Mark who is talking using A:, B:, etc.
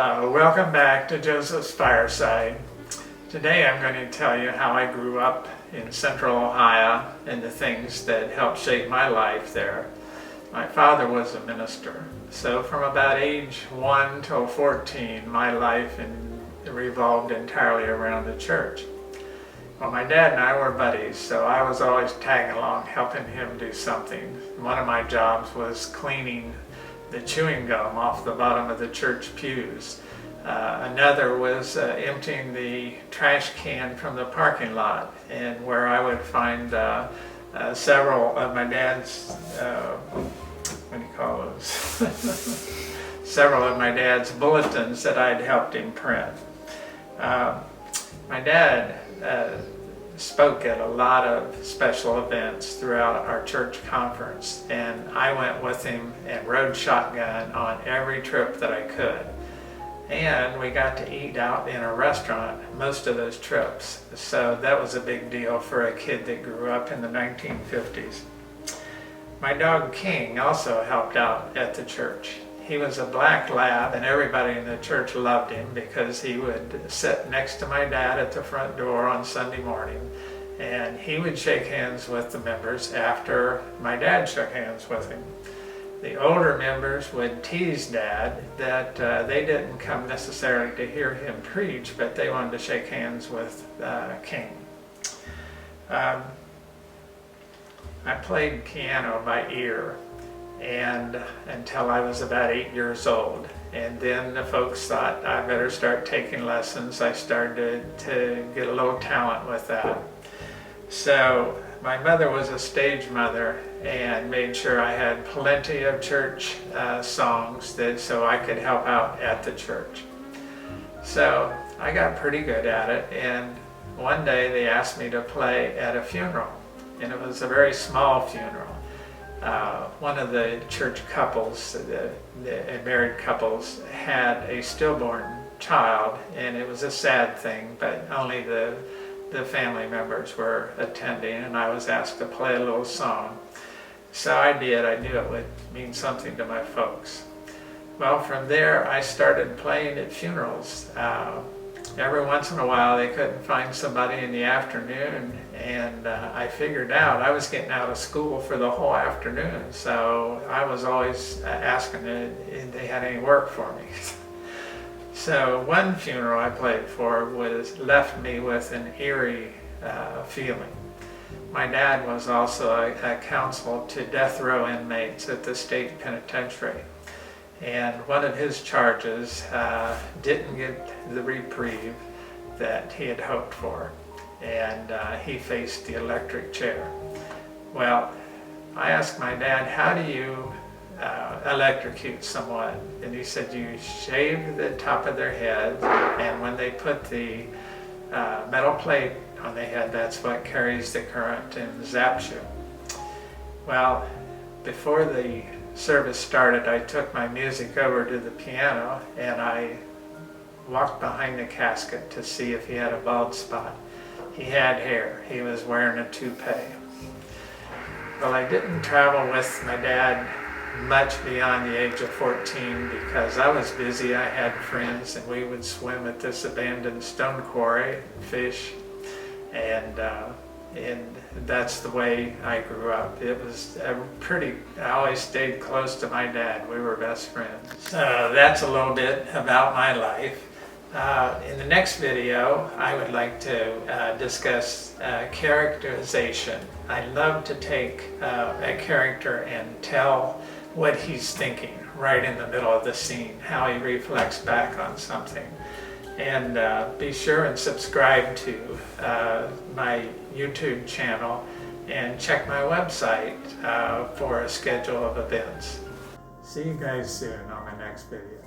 A: Welcome back to Joseph's Fireside. Today I'm going to tell you how I grew up in Central Ohio and the things that helped shape my life there. My father was a minister, so from about age 1 till 14 my life revolved entirely around the church. Well, my dad and I were buddies, so I was always tagging along helping him do something. One of my jobs was cleaning the chewing gum off the bottom of the church pews. Another was emptying the trash can from the parking lot, and where I would find several of my dad's, what do you call those? Several of my dad's bulletins that I'd helped him print. My dad spoke at a lot of special events throughout our church conference, and I went with him and rode shotgun on every trip that I could. And we got to eat out in a restaurant most of those trips, so that was a big deal for a kid that grew up in the 1950s. My dog King also helped out at the church. He was a black lab, and everybody in the church loved him because he would sit next to my dad at the front door on Sunday morning, and he would shake hands with the members after my dad shook hands with him. The older members would tease Dad that they didn't come necessarily to hear him preach, but they wanted to shake hands with King. I played piano by ear and until I was about 8 years old, and then the folks thought I better start taking lessons. I started to get a little talent with that. So my mother was a stage mother and made sure I had plenty of church songs so I could help out at the church. So I got pretty good at it, and one day they asked me to play at a funeral, and it was a very small funeral. One of the church couples, the married couples, had a stillborn child, and it was a sad thing, but only the family members were attending, and I was asked to play a little song. So I did. I knew it would mean something to my folks. Well, from there I started playing at funerals. Every once in a while they couldn't find somebody in the afternoon, and I figured out I was getting out of school for the whole afternoon, so I was always asking if they had any work for me. So one funeral I played for left me with an eerie feeling. My dad was also a counsel to death row inmates at the state penitentiary, and one of his charges didn't get the reprieve that he had hoped for, and he faced the electric chair. Well, I asked my dad, how do you electrocute someone? And he said, you shave the top of their head, and when they put the metal plate on the head, that's what carries the current and zaps you. Well, before the service started, I took my music over to the piano and I walked behind the casket to see if he had a bald spot. He had hair. He was wearing a toupee. Well, I didn't travel with my dad much beyond the age of 14 because I was busy. I had friends, and we would swim at this abandoned stone quarry, fish, and that's the way I grew up. It was I always stayed close to my dad. We were best friends. So that's a little bit about my life. In the next video, I would like to discuss characterization. I love to take a character and tell what he's thinking right in the middle of the scene, how he reflects back on something. And be sure and subscribe to my YouTube channel and check my website for a schedule of events. See you guys soon on my next video.